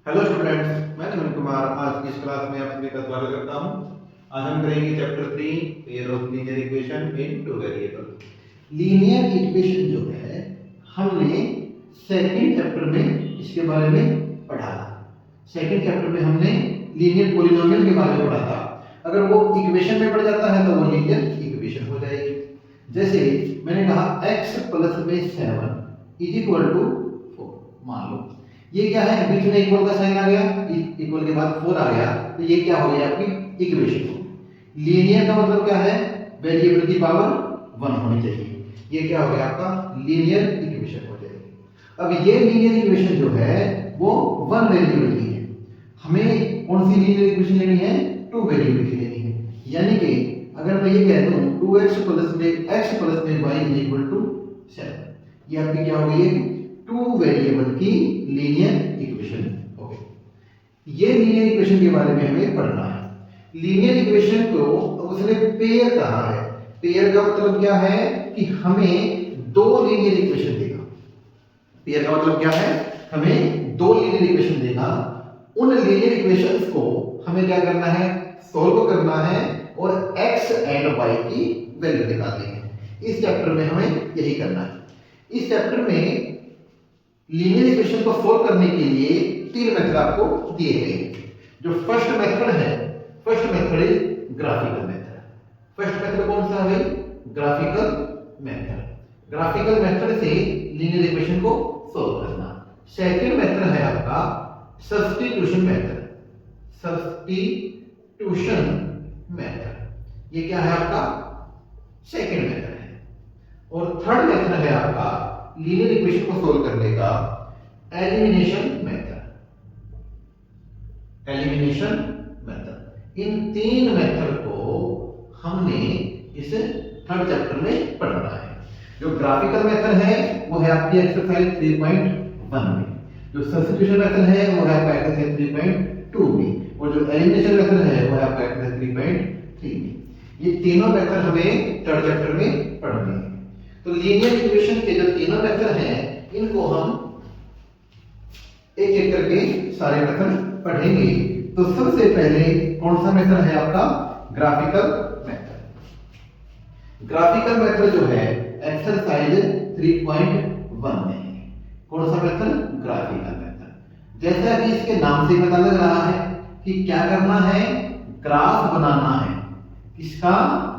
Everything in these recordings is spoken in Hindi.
हेलो स्टूडेंट्स, मैं नमन कुमार आज की इस क्लास में आप सभी का स्वागत करता हूं। आज हम करेंगे chapter 3 pair of linear equation in two variable. Linear equation जो है हमने सेकंड चैप्टर में इसके बारे में पढ़ा था। सेकंड चैप्टर में हमने लीनियर पॉलिनोमियल के बारे में पढ़ा था। अगर वो इक्वेशन में पड़ जाता है तो वो लीनियर इक्वेशन हो जाएगी। जैसे मैंने कहा x प्लस में 7 इज इक्वल टू 4। मान लो ये क्या है, बीच में इक्वल का साइन आ गया, इक्वल के बाद 4 आ गया, तो ये क्या हो गया आपकी इक्वेशन। लीनियर का मतलब क्या है, वेरिएबल की पावर 1 होनी चाहिए। ये क्या हो गया आपका लीनियर इक्वेशन हो जाएगी। अब ये लीनियर इक्वेशन जो है वो 1 वेरिएबल की है। हमें कौन सी लीनियर इक्वेशन लेनी है, 2 वेरिएबल की लेनी है। यानी कि अगर मैं ये कह दूं 2x प्लस में y इज इक्वल टू 7, ये आपकी क्या हो गई है, 2 वेरिएबल की लीनियर इक्वेशन हो गई। ये लीनियर इक्वेशन के बारे में हमें पढ़ना है। लीनियर इक्वेशन को उसने पेयर कहा है। पेयर का मतलब क्या है कि हमें 2 लीनियर इक्वेशन देगा। पेयर का मतलब क्या है, हमें 2 लीनियर इक्वेशन देगा। उन लीनियर इक्वेशंस को हमें क्या करना है, सॉल्व करना है और x एंड y की वैल्यू निकालनी है। इस चैप्टर में हमें यही करना है। इस चैप्टर में लीनियर इक्वेशन को सॉल्व करने के लिए 3 मेथड आपको दिए गए हैं। जो फर्स्ट मेथड है, first method is graphical method. First method कौन सा है, ग्राफिकल मेथड। ग्राफिकल मेथड से लीनियर इक्वेशन को सॉल्व करना। सेकंड मेथड है आपका सब्स्टिट्यूशन मेथड। सब्स्टिट्यूशन मेथड ये क्या है आपका, सेकंड मेथड है। और थर्ड मेथड है आपका लीनियर इक्वेशन को सोल्व करने का एलिमिनेशन मेथड। एलिमिनेशन मेथड, इन 3 मेथड को हमने इस थर्ड चैप्टर में पढ़ना है। जो ग्राफिकल मेथड है वो है आपकी एक्सरसाइज 3.1 में। जो सब्स्टिट्यूशन मेथड है वो है आपका एक्सरसाइज 3.2 में। और जो एलिमिनेशन मेथड है वो है आपका एक्सरसाइज 3.3 में। ये तीनों मेथड हमें थर्ड चैप्टर में पढ़ने हैं। तो लीनियर इक्वेशन के जो तीनों मेथड हैं इनको हम एक एक करके सारे मेथड पढ़ेंगे। तो सबसे पहले कौन सा मेथड है आपका, ग्राफिकल मेथड। ग्राफिकल मेथड जो है एक्सरसाइज 3.1 में है। कौन सा मेथड, ग्राफिकल मेथड। जैसा कि इसके नाम से पता लग रहा है कि क्या करना है, ग्राफ बनाना है। इसका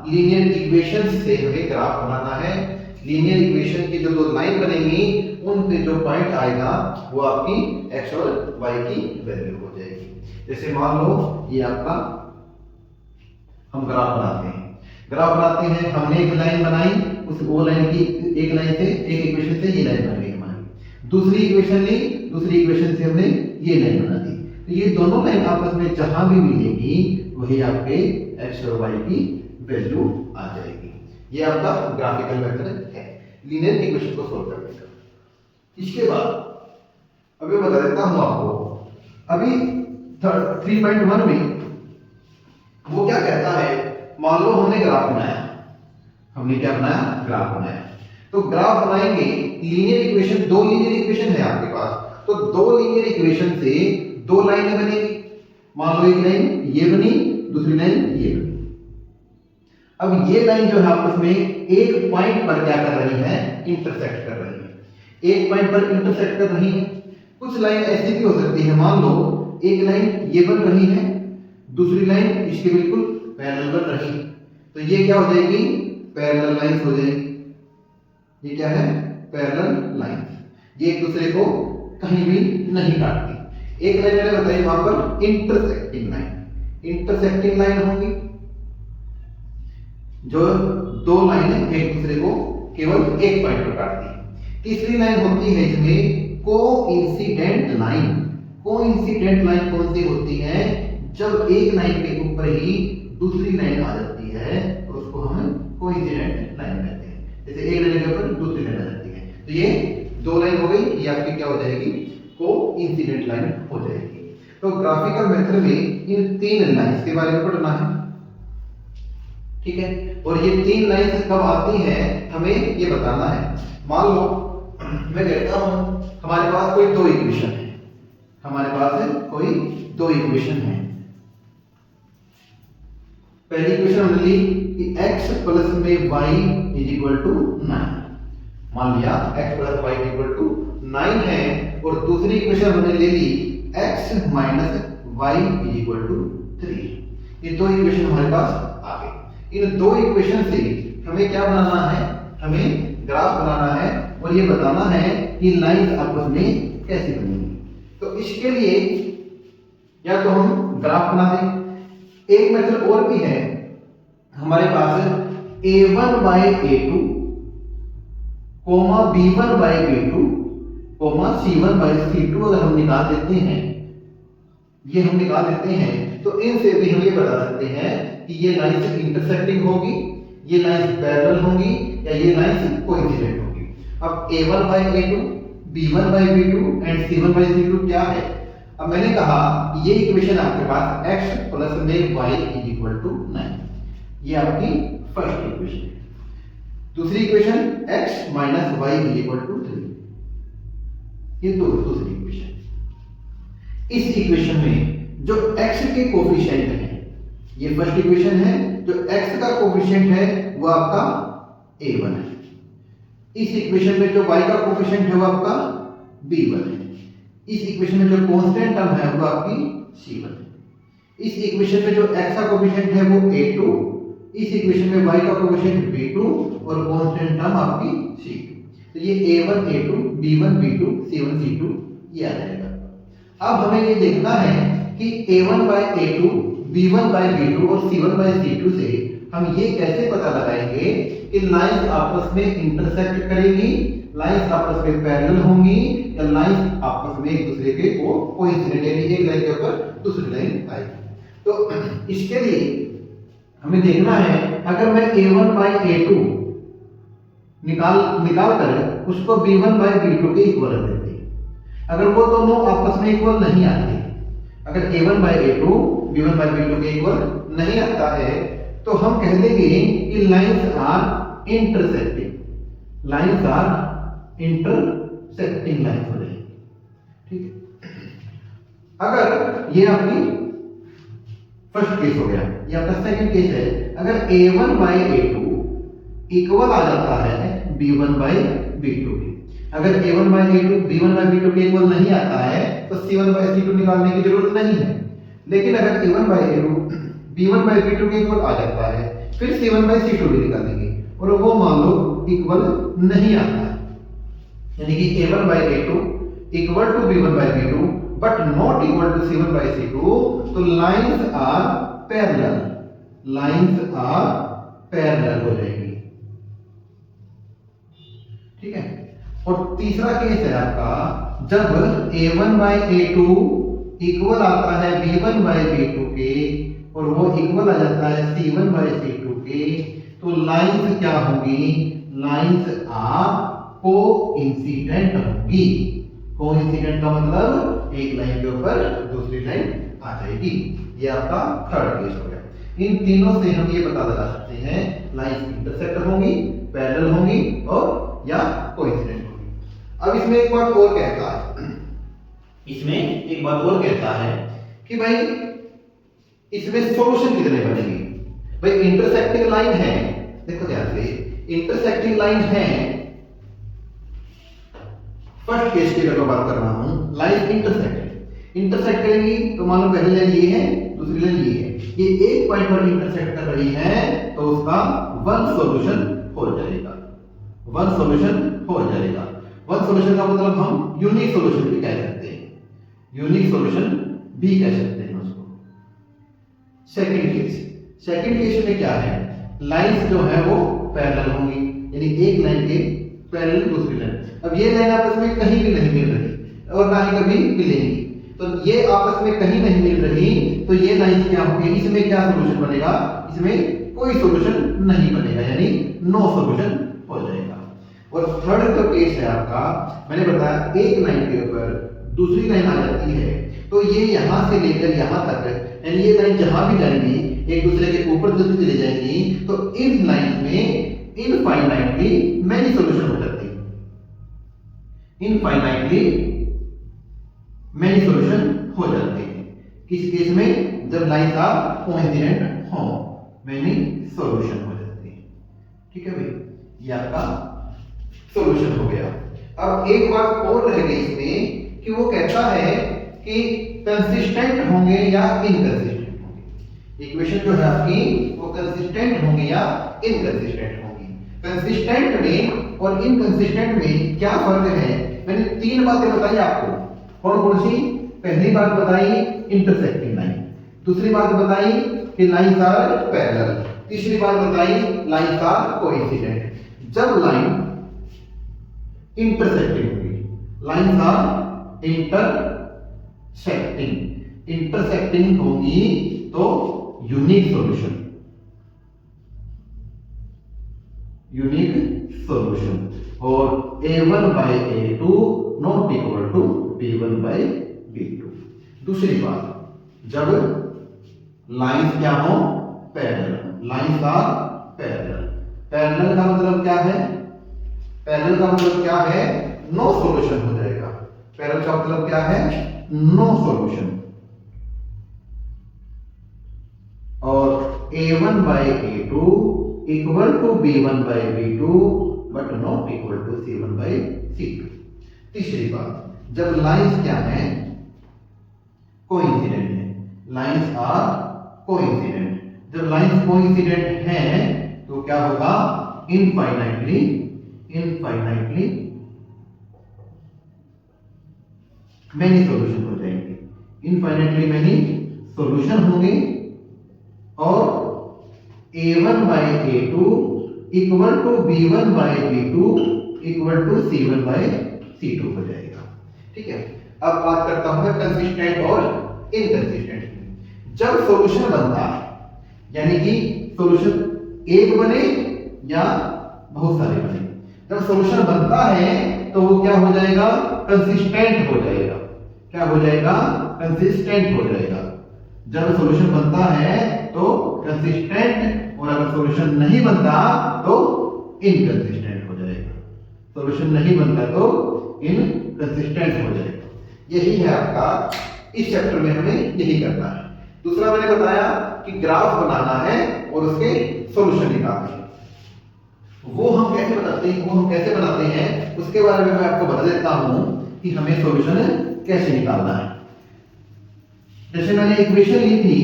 लीनियर इक्वेशन से हमें ग्राफ बनाना है। लीनियर इक्वेशन की जो 2 लाइन बनेंगी उन पे जो पॉइंट आएगा वो आपकी x और y की वैल्यू हो जाएगी। जैसे मान लो ये आपका हम ग्राफ बनाते हैं। ग्राफ बनाते हैं, हमने एक लाइन बनाई, उस वो लाइन की एक लाइन से एक इक्वेशन से ये लाइन बन गई हमारी। दूसरी इक्वेशन ली, दूसरी इक्वेशन से हमने ये लाइन बना दी। तो ये दोनों लाइन आपस में जहां भी मिलेगी वही आपके x और y की वैल्यू आ जाएगी। ये आपका ग्राफिकल मेथड है लीनियर इक्वेशन को सोल्व करने का। इसके बाद अभी बता देता हूं आपको, अभी 3.1 में वो क्या कहता है, मान लो हमने ग्राफ बनाया। हमने क्या बनाया, ग्राफ बनाया। तो ग्राफ बनाएंगे, लीनियर इक्वेशन 2 लीनियर इक्वेशन है आपके पास। तो 2 लीनियर इक्वेशन से 2 लाइनें बनेगी। मान लो एक लाइन ये बनी, दूसरी लाइन ये बनी। अब ये लाइन जो है आपस में एक पॉइंट पर क्या कर रही है, इंटरसेक्ट कर रही है। एक पॉइंट पर इंटरसेक्ट कर रही है। कुछ लाइन ऐसी भी हो सकती है, मान लो एक लाइन ये बन रही है, दूसरी लाइन इसके बिल्कुल पैरेलल बन रही है। तो ये क्या हो जाएगी, पैरेलल लाइंस हो जाएगी। ये क्या है, पैरेलल लाइंस। ये एक दूसरे को कहीं भी नहीं काटती। एक लाइन मैंने बताई वहां पर इंटरसेक्टिंग लाइन। इंटरसेक्टिंग लाइन होगी जो 2 लाइनें एक दूसरे को केवल एक पॉइंट पर काटती है। तीसरी लाइन होती है इसमें कोइंसिडेंट लाइन। कोइंसिडेंट लाइन कौन सी होती है, जब एक लाइन के ऊपर ही दूसरी लाइन आ जाती है तो उसको हम कोइंसिडेंट लाइन कहते हैं। जैसे एक लाइन के ऊपर दूसरी लाइन आ जाती है, तो ये 2 लाइन हो गई, ये आपकी क्या हो जाएगी, कोइंसिडेंट लाइन हो जाएगी। तो ग्राफिकल मेथड में इन 3 लाइंस के बारे में पढ़ना है, ठीक है। और ये 3 लाइंस कब आती हैं हमें ये बताना है। मान लो मैं कहता हूं हमारे पास कोई 2 इक्वेशन है, हमारे पास कोई दो इक्वेशन है। पहली इक्वेशन हमने ली कि x प्लस में y इज इक्वल टू 9। मान लिया x plus y is equal to 9 है, और दूसरी इक्वेशन हमने ले ली x minus y is equal to 3। ये दो इक्वेशन हमारे पास आ गए। इन दो इक्वेशन से हमें क्या बनाना है, हमें ग्राफ बनाना है और ये बताना है कि लाइंस आपस में कैसे बनेंगी। तो इसके लिए या तो हम ग्राफ बना दें, एक मेथड और भी है हमारे पास, a1 by a2 b1 by b2 c1 by c2 अगर हम निकाल देते हैं, ये हम निकाल देते हैं, तो इनसे भी हम ये बता सकते हैं कि ये लाइंस इंटरसेक्टिंग होगी, ये लाइंस पैरेलल होंगी, या ये लाइंस कोइंसिडेंट होगी। अब a1 by a2 b1 by b2 and c1 by c2 क्या है? अब मैंने कहा ये इक्वेशन आपके पास x प्लस में y इज इक्वल टू 9, ये आपकी फर्स्ट इक्वेशन है। दूसरी equation x minus y is equal to 3, ये दूसरी इक्वेशन। इस इक्वेशन में जो x के कोफिशिएंट हैं, ये फर्स्ट इक्वेशन है, जो x का कोफिशिएंट है वो आपका a1 है। इस इक्वेशन में जो y का कोफिशिएंट है वो आपका b1 है। इस इक्वेशन में जो कांस्टेंट टर्म है वो आपकी c1 है। इस इक्वेशन में जो x का कोफिशिएंट है वो a2, इस इक्वेशन में y का कोफिशिएंट b2 और कांस्टेंट टर्म आपकी c2। तो ये a1 a2 b1 b2 c1 c2 ये आ जाएगा। अब हमें ये देखना है कि a1 by a2 b1 by b2 और c1 by c2 से हम ये कैसे पता लगाएंगे कि लाइंस आपस में इंटरसेक्ट करेंगी, लाइंस आपस में पैरेलल होंगी, या लाइंस आपस में एक दूसरे के को कोइंसिडेंट, यानी एक लाइन के ऊपर दूसरी लाइन आएगी। तो इसके लिए हमें देखना है, अगर मैं a1 by a2 निकाल कर उसको b1 by b2 के इक्वल रख देते हैं, अगर वो दोनों आपस में इक्वल नहीं आते, अगर a1 by a2 b1 by b2 के इक्वल नहीं आता है, तो हम कह देंगे कि lines are intersecting, lines are intersecting lines हो जाएगी। ठीक है, अगर ये आपकी फर्स्ट केस हो गया, ये आपका सेकंड केस है। अगर a1 by a2 इक्वल आ जाता है b1 by b2 के, अगर a1 by a2 b1 by b2 के इक्वल नहीं आता है तो c1 by c2 निकालने की जरूरत नहीं है। लेकिन अगर a1 by a2 b1 by b2 के इक्वल आ जाता है, फिर c1 by c2 भी निकालेंगे, और वो मान लो इक्वल नहीं आता है, यानी कि a1 by a2 equal to b1 by b2 but not equal to c1 by c2, तो lines are parallel, lines are parallel हो जाएगी। ठीक है, और तीसरा केस है आपका, जब a1 by a2 इक्वल आता है b1 by b2 के और वो इक्वल आ जाता है c1 by c2 के, तो लाइंस क्या होंगी, लाइंस आर कोइंसिडेंट होंगी। कोइंसिडेंट का मतलब एक लाइन के ऊपर दूसरी लाइन आ जाएगी। ये आपका थर्ड केस हो गया। इन तीनों से हम ये पता लगा सकते हैं लाइंस इंटरसेक्ट होंगी, पैरेलल होंगी और या कोइंसिडेंट होंगी। अब इसमें एक बात और कहता है, इसमें एक बात और कहता है कि भाई इसमें सॉल्यूशन कितने बनेंगे। भाई इंटरसेक्टिंग लाइन है, देखो ध्यान से, इंटरसेक्टिंग लाइन है, फर्स्ट केस की अगर मैं बात कर रहा हूं, लाइन इंटरसेक्ट करेंगी, तो मान लो पहली लाइन ये है, दूसरी लाइन ये है, ये एक पॉइंट पर इंटरसेक्ट कर रही है, तो उसका वन सॉल्यूशन हो जाएगा, वन सॉल्यूशन हो जाएगा। वन सॉल्यूशन का मतलब हम यूनिक सॉल्यूशन भी कह सकते हैं, यूनिक सॉल्यूशन भी कह सकते हैं उसको। सेकंड केस में क्या है, लाइंस जो है वो पैरेलल होंगी, यानी एक लाइन के पैरेलल दूसरी लाइन। अब ये लाइन आपस में कहीं भी नहीं मिल रही और ना ही कभी मिलेंगी, तो ये आपस में कहीं नहीं मिल रही, तो ये लाइन क्या होगी, इसमें क्या सॉल्यूशन बनेगा, इसमें कोई सॉल्यूशन नहीं बनेगा, यानी नो सॉल्यूशन हो जाएगा। और थर्ड जो केस है आपका, मैंने बताया एक लाइन के ऊपर दूसरी लाइन आ जाती है, तो ये यहां से लेकर यहां तक, यानी ये लाइन जहां भी जाएंगी एक दूसरे के ऊपर दूसरी चली जाएंगी, तो इन लाइन में इनफाइनाइटली मैनी सॉल्यूशन हो जाती है, इनफाइनाइटली मेनी सॉल्यूशन हो जाते हैं। किस केस में? जब लाइंस आर कोइंसिडेंट हो, मेनी सॉल्यूशन हो जाते हैं। ठीक है भाई, ये आपका सॉल्यूशन हो गया। अब एक बात और रह गई इसमें कि वो कहता है कि कंसिस्टेंट होंगे या इनकंसिस्टेंट होंगे। इक्वेशन जो है आपकी वो कंसिस्टेंट होंगे या इनकंसिस्टेंट होंगी। कंसिस्टेंट में और इनकंसिस्टेंट में क्या फर्क है? मैंने 3 बातें बताई आपको। कौन कौन सी? पहली बात बताई इंटरसेक्टिंग लाइन, दूसरी बात बताई कि लाइंस आर पैरेलल, तीसरी बात बताई लाइंस आर कोइंसिडेंट। जब लाइन इंटरसेक्टिंग होगी, लाइंस आर इंटरसेक्टिंग होगी तो यूनिक सॉल्यूशन और a1 by a2 not equal to b1 by b2। दूसरी बात, जब लाइंस क्या हो? Parallel, lines are parallel. Parallel का मतलब क्या है? पैरेलल का मतलब क्या है? नो सॉल्यूशन हो जाएगा। पैरेलल का मतलब क्या है? No solution. और a1 by a2 equal to b1 by b2 but not equal to c1 by c2। तीसरी बात, जब लाइंस क्या है? कोइंसिडेंट है, लाइंस आर कोइंसिडेंट। जब लाइंस कोइंसिडेंट हैं तो क्या होगा? इनफाइनाइटली मेनी सॉल्यूशन हो जाएंगे, इनफाइनाइटली मेनी सॉल्यूशन होंगे और a1 by a2 equal to b1 by b2 equal to c1 by c2 हो जाएगा। ठीक है, अब बात करता हूं कंसिस्टेंट और इनकंसिस्टेंट की। जब सॉल्यूशन बनता है, यानी कि सॉल्यूशन एक बने या बहुत सारे बने, जब सॉल्यूशन बनता है तो वो क्या हो जाएगा? कंसिस्टेंट हो जाएगा। क्या हो जाएगा? कंसिस्टेंट हो जाएगा। जब सॉल्यूशन बनता है तो कंसिस्टेंट, और अगर सॉल्यूशन नहीं बनता तो इनकंसिस्टेंट हो जाएगा। सॉल्यूशन नहीं बनता तो इनकंसिस्टेंट हो जाएगा। यही है आपका, इस चैप्टर में हमें यही करना है। दूसरा मैंने बताया कि ग्राफ बनाना है और उसके सॉल्यूशन निकालने हैं। वो हम कैसे बनाते हैं उसके बारे में मैं आपको बता देता हूं कि हमें सॉल्यूशन कैसे निकालना है। जैसे मैंने इक्वेशन ली थी,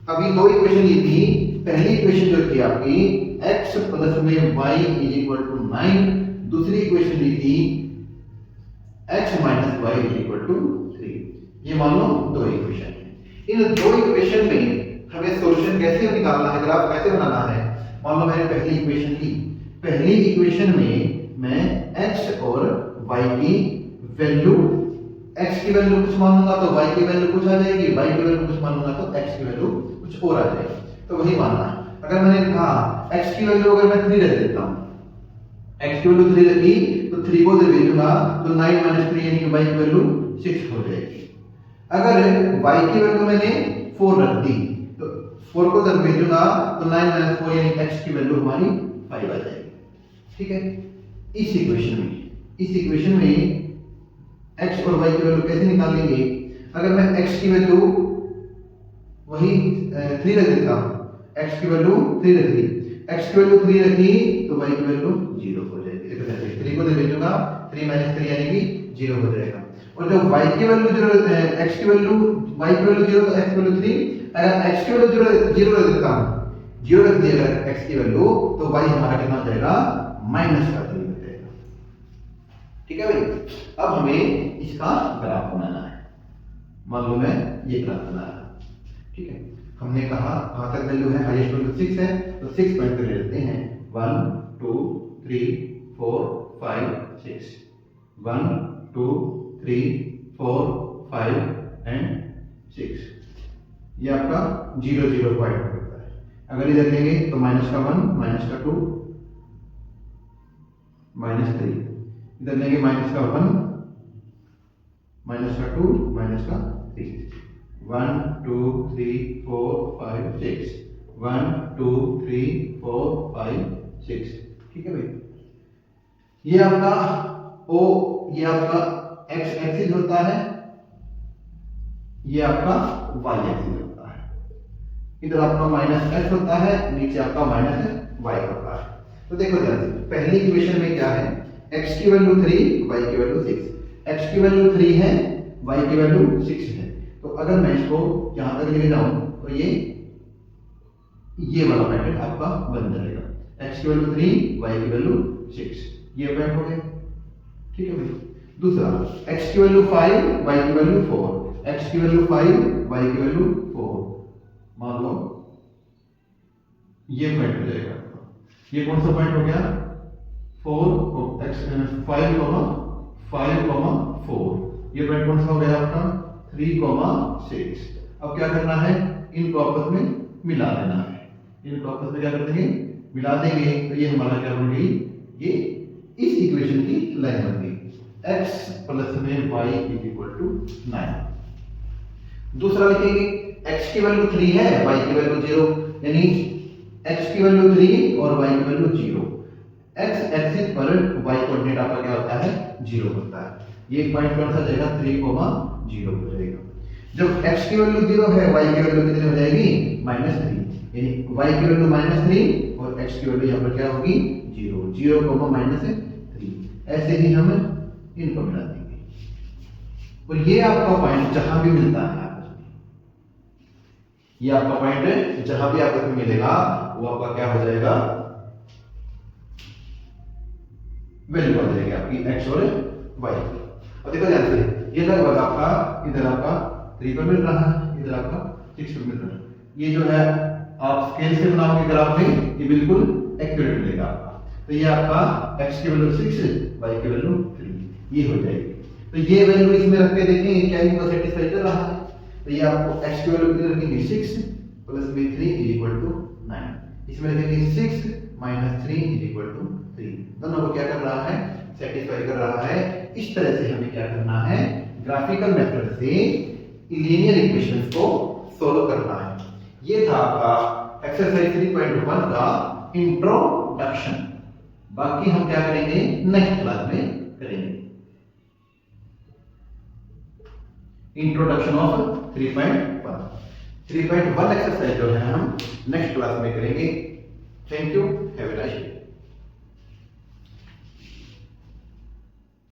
अभी 2 इक्वेशन ली थी। पहली इक्वेशन जो थी आपकी x प्लस में y इज इक्वल टू 9, दूसरी इक्वेशन ली थी x minus y is equal to 3। ये मान लो 2 इक्वेशन है। इन 2 इक्वेशन में हमें सॉल्यूशन कैसे निकालना है, ग्राफ कैसे बनाना है। मान लो मैंने पहली इक्वेशन ली, पहली इक्वेशन में मैं x और y की वैल्यू, x की वैल्यू कुछ मानूंगा तो y की वैल्यू कुछ आ जाएगी, y की वैल्यू कुछ मानूंगा तो x की वैल्यू कुछ और आ जाएगी। तो वही मानना है। अगर मैंने कहा x की वैल्यू अगर मैं 3 रख देता हूं, x की वैल्यू 3 रखी तो 3 को जब भेजूंगा तो 9 - 3 यानी कि y की वैल्यू 6 हो जाएगी। अगर y की वैल्यू मैंने 4 रख दी तो 4 को जब भेजूंगा तो 9 - 4 यानी x की वैल्यू हमारी 5 आ जाएगी। ठीक है, इस इक्वेशन में x और y की वैल्यू कैसे निकालेंगे? अगर मैं x की वैल्यू वही 3 रख देता हूं, x की वैल्यू 3 रख दी, x की वैल्यू 3 रखी तो y की वैल्यू 0 हो जाएगी। देखो जैसे 3 को भेजूंगा 3 - 3 यानी कि 0 हो जाएगा। और जब y की वैल्यू 0, x की वैल्यू, y की वैल्यू 0 तो x की वैल्यू 3, अगर x की वैल्यू 0 रख देता हूं, 0 रख दिया अगर x की वैल्यू तो y हमारा कितना हो जाएगा? -3 हो जाएगा। ठीक है भाई, अब हमें इसका ग्राफ बनाना है। मान लो मैं ये ग्राफ बना रहा। ठीक है, हमने कहा कहां तक वैल्यू है, हाईएस्ट वैल्यू 6 है तो 6 पॉइंट ले लेते हैं। 1 2 3 4 5 6, 1 2 3 4 5 एंड 6। ये आपका 0 0 पॉइंट होता है। अगर इधर लेंगे तो -1 -2 -3, इधर लेंगे -1 -2 -3, 1 2 3 4 5 6, 1 2 3 4 5 6। ठीक है भाई, ये आपका O, ये आपका x एक्सिस होता है ये आपका y एक्सिस होता है, इधर आपका माइनस x होता है, नीचे आपका माइनस y होता है। तो देखो ध्यान से, पहली इक्वेशन में क्या है, x की वैल्यू 3, y की वैल्यू 6, x की वैल्यू 3 है, y की वैल्यू 6 है। तो अगर मैं इसको यहां तक लेके जाऊं तो ये वाला पैटर्न आपका बन जाएगा, x की वैल्यू 3, y की वैल्यू 6, ये पैटर्न हो गया। ठीक है भाई। दूसरा, x की वैल्यू 5, y की वैल्यू 4, x की वैल्यू 5, y की वैल्यू 4, मान लो ये पॉइंट हो जाएगा। ये कौन सा पॉइंट हो गया, 4 x 5, 4, ये पॉइंट कौन सा हो गया आपका 3, 6। अब क्या करना है, इनको आपस में मिला देना है। इनको आपस में क्या कर देंगे, मिला देंगे, तो ये हमारा क्या बन गई, ये इस इक्वेशन की लाइन बन गई, x प्लस में y इक्वल टू 9। दूसरा लिखेंगे, x की वैल्यू 3 है, y की वैल्यू 0, यानी x की वैल्यू 3 और y की वैल्यू 0। x एक्सिस पर y कोऑर्डिनेट आपका क्या होता है, 0 होता है। ये पॉइंट कौन सा जाएगा, 3, 0 हो जाएगा। जब x की वैल्यू 0 है, y की वैल्यू कितनी हो जाएगी, -3, यानी y की वैल्यू -3 और x की वैल्यू यहाँ पर क्या होगी, 0, 0, -3। ऐसे ही हम इनको मिला देंगे, और ये आपका पॉइंट जहां भी मिलता है आपस में, ये आपका पॉइंट जहां भी आपस में मिलेगा वो आपका क्या हो जाएगा, वैल्यू आ जाएगी आपकी x और y की। और देखो ध्यान से, ये लगभग आपका इधर आपका 3 पर मिल रहा है, इधर आपका 6 पर मिल रहा है। ये जो है आप स्केल से बनाओगे ग्राफ में, ये बिल्कुल एक्यूरेट मिलेगा आपका। तो ये आपका x की वैल्यू 6, y की वैल्यू 3, ये हो जाएगी। तो ये वैल्यू इसमें रख के देखेंगे क्या इनको सेटिस्फाई कर रहा है। तो ये आपको x की वैल्यू कितनी रखेंगे, 6 प्लस में 3 इक्वल टू 9, इसमें रखेंगे 6 माइनस 3 इक्वल टू 3, दोनों को क्या कर रहा है, सेटिस्फाई कर रहा है। इस तरह से हमें क्या करना है, ग्राफिकल मेथड से लीनियर इक्वेशंस को सोल्व करना है। ये था आपका एक्सरसाइज 3.1 का इंट्रोडक्शन। बाकी हम क्या करेंगे, नेक्स्ट क्लास में करेंगे। इंट्रोडक्शन ऑफ 3.1 एक्सरसाइज जो है हम नेक्स्ट क्लास में करेंगे। Thank you, have a nice day.